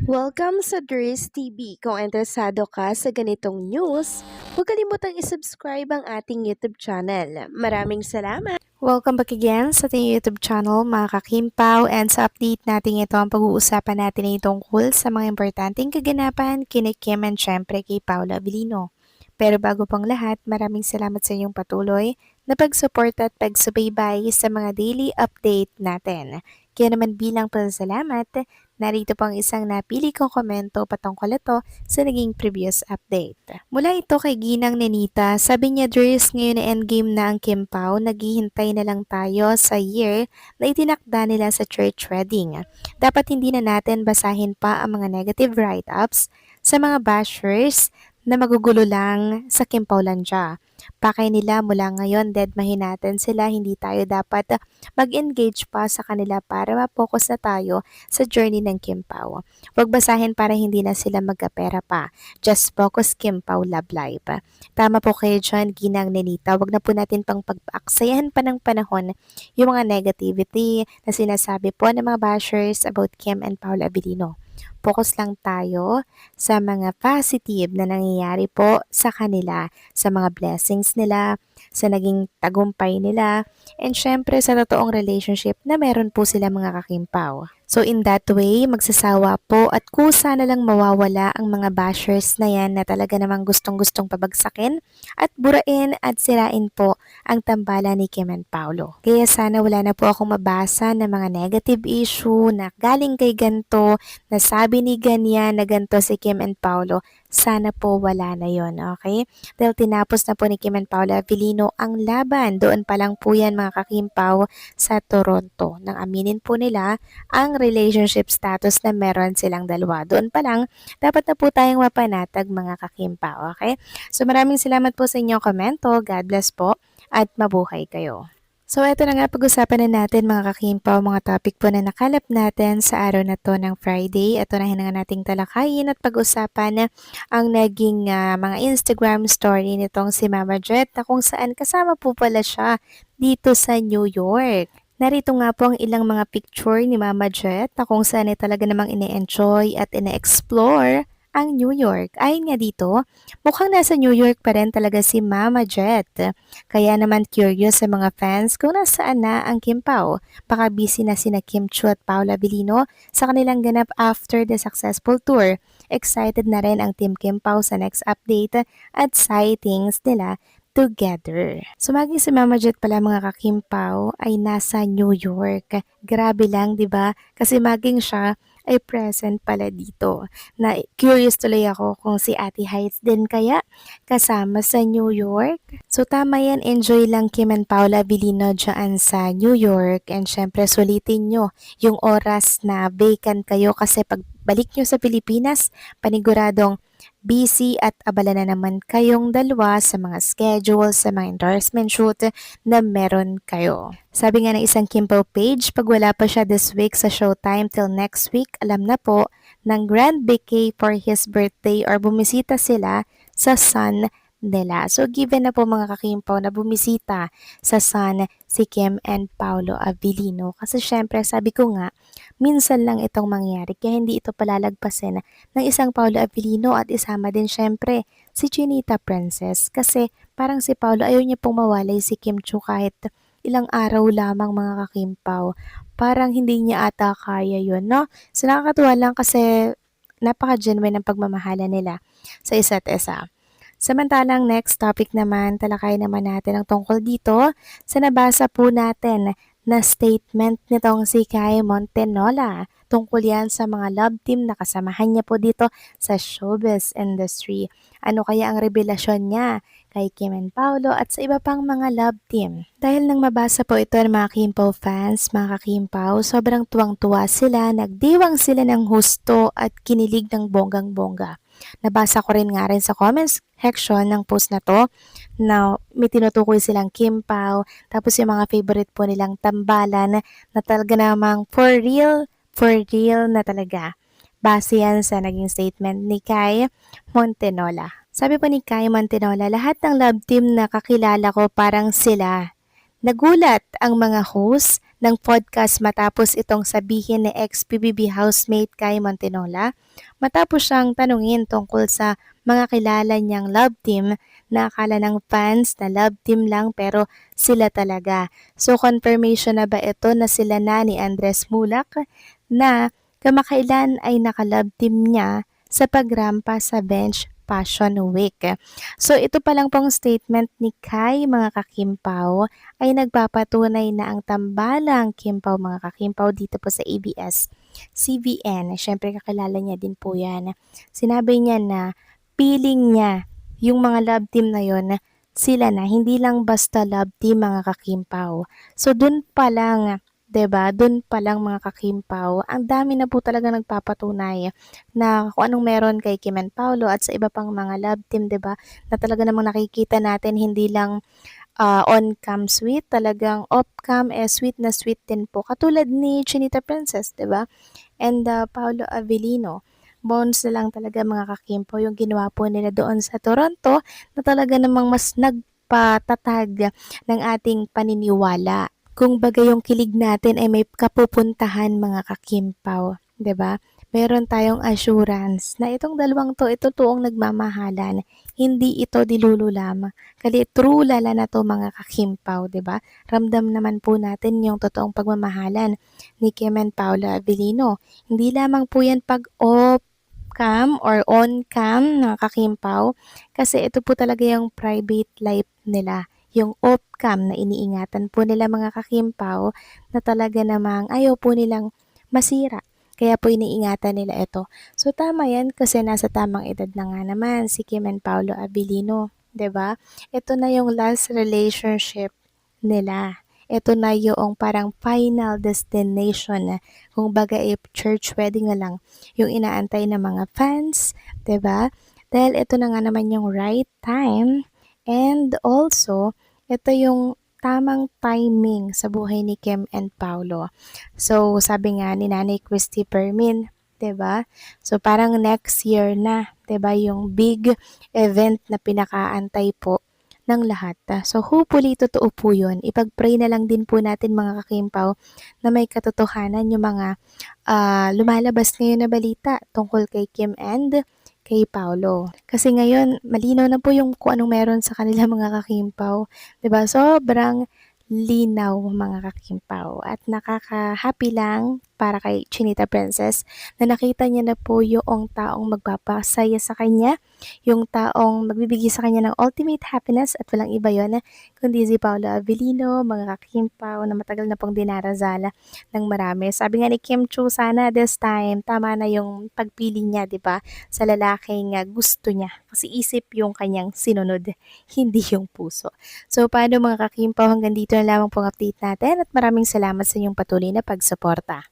Welcome sa Dries TV. Kung interesado ka sa ganitong news, huwag kalimutang isubscribe ang ating YouTube channel. Maraming salamat! Welcome back again sa ating YouTube channel mga kakimpaw, and sa update natin ito ang pag-uusapan natin ay tungkol sa mga importanteng kaganapan kina Kim and syempre kay Paula Abilino. Pero bago pang lahat, maraming salamat sa inyong patuloy na pag-support at pagsubaybay sa mga daily update natin. Kaya naman bilang pasasalamat, narito pang isang napili kong komento patungkol ito sa naging previous update. Mula ito kay Ginang Nenita, sabi niya, Dries, ngayon na endgame na ang Kim Pao, naghihintay na lang tayo sa year na itinakda nila sa church wedding. Dapat hindi na natin basahin pa ang mga negative write-ups sa mga bashers na magugulo lang sa Kim Paulandia. Pakay nila mula ngayon, dead mahinatan sila, hindi tayo dapat mag-engage pa sa kanila para ma-focus na tayo sa journey ng Kim Pao. Huwag basahin para hindi na sila magkapera pa. Just focus Kim Pao love life. Tama po kayo dyan, Ginang Nenita. Huwag na po natin pang pag-aksayahan pa ng panahon yung mga negativity na sinasabi po ng mga bashers about Kim and Paula Abilino. Focus lang tayo sa mga positive na nangyayari po sa kanila, sa mga blessings nila, sa naging tagumpay nila, and syempre sa totoong relationship na meron po sila mga kakimpaw. So in that way, magsasawa po at kusa na lang mawawala ang mga bashers na yan na talaga namang gustong-gustong pabagsakin at burain at sirain po ang tambalan ni Kim and Paolo. Kaya sana wala na po akong mabasa ng mga negative issue na galing kay ganto, na sabi ni ganyan na ganto si Kim and Paolo. Sana po wala na yon, okay? Dahil tinapos na po ni Kim and Paula Abilino ang laban. Doon pa lang po yan mga kakimpaw sa Toronto. Nang aminin po nila ang relationship status na meron silang dalawa. Doon pa lang, dapat na po tayong mapanatag mga kakimpaw, okay? So maraming salamat po sa inyong komento. God bless po at mabuhay kayo. So eto na nga, pag-usapan na natin mga kakimpaw, mga topic po na nakalap natin sa araw na to ng Friday. Ito na hinanga nating talakayin at pag-usapan ang naging mga Instagram story nitong si Mama Jet na kung saan kasama po pala siya dito sa New York. Narito nga po ang ilang mga picture ni Mama Jet na kung saan ay talaga namang ine-enjoy at ine-explore ang New York. Ayon nga dito, mukhang nasa New York pa rin talaga si Mama Jet. Kaya naman curious sa mga fans kung nasaan na ang Kim Pao. Baka busy na sina Kim Chu at Paula Abilino sa kanilang ganap after the successful tour. Excited na rin ang Team Kim Pao sa next update at sightings nila together. So maging si Mama Jet pala mga kakimpaw ay nasa New York. Grabe lang, 'di ba? Kasi maging siya ay present pala dito. Na curious tuloy ako kung si Ate Heights din kaya kasama sa New York. So tama yan, enjoy lang Kim and Paula Abilino dyan sa New York, and syempre sulitin nyo yung oras na vacant kayo kasi pag balik nyo sa Pilipinas, paniguradong busy at abala na naman kayong dalawa sa mga schedule, sa mga endorsement shoot na meron kayo. Sabi nga ng isang Kimpo page, pag wala pa siya this week sa Showtime till next week, alam na po ng grand vacay for his birthday or bumisita sila sa son nila. So given na po mga kakimpaw na bumisita sa son si Kim and Paolo Abilino. Kasi syempre sabi ko nga, minsan lang itong mangyari kaya hindi ito palalagpasin ng isang Paolo Abilino at isama din syempre si Chinita Princess. Kasi parang si Paolo ayaw niya pong mawalay si Kim Chu kahit ilang araw lamang mga kakimpaw. Parang hindi niya ata kaya yun, no? So nakakatuwa lang kasi napaka-genuine ng pagmamahala nila sa isa't isa. Samantalang next topic naman, talakay naman natin ang tungkol dito sa nabasa po natin na statement nitong si Kai Montenola. Tungkol yan sa mga love team na kasamahan niya po dito sa showbiz industry. Ano kaya ang revelasyon niya kay Kim and Paolo at sa iba pang mga love team? Dahil nang mabasa po ito ng mga Kimpaw fans, mga kakimpaw, sobrang tuwang-tuwa sila, nagdiwang sila ng husto at kinilig ng bonggang-bongga. Nabasa ko rin nga rin sa comments section ng post na to na may tinutukoy silang Kim Pao, tapos yung mga favorite po nilang tambalan na talaga namang for real na talaga. Base yan sa naging statement ni Kai Montenola. Sabi po ni Kai Montenola, lahat ng love team na kakilala ko parang sila. Nagulat ang mga host ng podcast matapos itong sabihin ni ex-PBB housemate Kai Montinola matapos siyang tanungin tungkol sa mga kilala niyang love team na akala ng fans na love team lang pero sila talaga. So confirmation na ba ito na sila na ni Andres Mulak na kamakailan ay naka-love team niya sa pagrampa sa Bench Passion Week. So ito pa lang pong statement ni Kai mga kakimpaw ay nagpapatunay na ang tambalang Kimpaw mga kakimpaw dito po sa ABS-CBN. Siyempre kakilala niya din po yan. Sinabi niya na feeling niya yung mga love team na yon sila na, hindi lang basta love team mga kakimpaw. So dun pa lang 'di ba? Dun pa lang mga kakimpaw, ang dami na po talaga nagpapatunay na kung anong meron kay Kim and Paolo at sa iba pang mga love team 'di ba? Na talaga namang nakikita natin hindi lang on-cam sweet, talagang off-cam sweet na sweet din po. Katulad ni Chinita Princess, 'di ba? And Paolo Avellino. Bones na lang talaga mga kakimpo yung ginawa po nila doon sa Toronto na talaga namang mas nagpatatag ng ating paniniwala. Kung baga yung kilig natin ay may kapupuntahan mga kakimpaw, 'di ba? Meron tayong assurance na itong dalawang to ito toong nagmamahalan, hindi ito dilululam. Kali true lala na to mga kakimpaw, 'di ba? Ramdam naman po natin yung totoong pagmamahalan ni Kim and Paula Avellino. Hindi lamang po yan pag off cam or on cam mga kakimpaw kasi ito po talaga yung private life nila. Yung off cam na iniingatan po nila mga kakimpaw na talaga namang ayaw po nilang masira. Kaya po iniingatan nila ito. So tama yan kasi nasa tamang edad na nga naman si Kim and Paolo Abilino. 'Di ba? Ito na yung last relationship nila. Ito na yung parang final destination na kung baga if church wedding na lang yung inaantay ng mga fans, 'di ba? Dahil ito na nga naman yung right time and also ito yung tamang timing sa buhay ni Kim and Paulo. So, sabi nga ni Nanay Christy Permin, 'di ba? So, parang next year na, 'di ba, yung big event na pinakaantay po ng lahat. So, hopefully, totoo po yun. Ipag-pray na lang din po natin mga kakimpaw na may katotohanan yung mga lumalabas ngayon na balita tungkol kay Kim and kay Paulo. Kasi ngayon, malinaw na po yung kung anong meron sa kanila mga kakimpaw. 'Di ba? Sobrang linaw mga kakimpaw at nakaka-happy lang para kay Chinita Princess na nakita niya na po yung taong magpapasaya sa kanya, yung taong magbibigay sa kanya ng ultimate happiness at walang iba yon kundi si Paolo Avellino, mga kakimpaw na matagal na pong dinarasala ng marami. Sabi nga ni Kim Chu, sana this time tama na yung pagpili niya, 'di ba? Sa lalaking gusto niya. Kasi isip yung kanyang sinunod, hindi yung puso. So, paano mga kakimpaw, hanggang dito na lamang pong update natin at maraming salamat sa inyong patuloy na pagsuporta.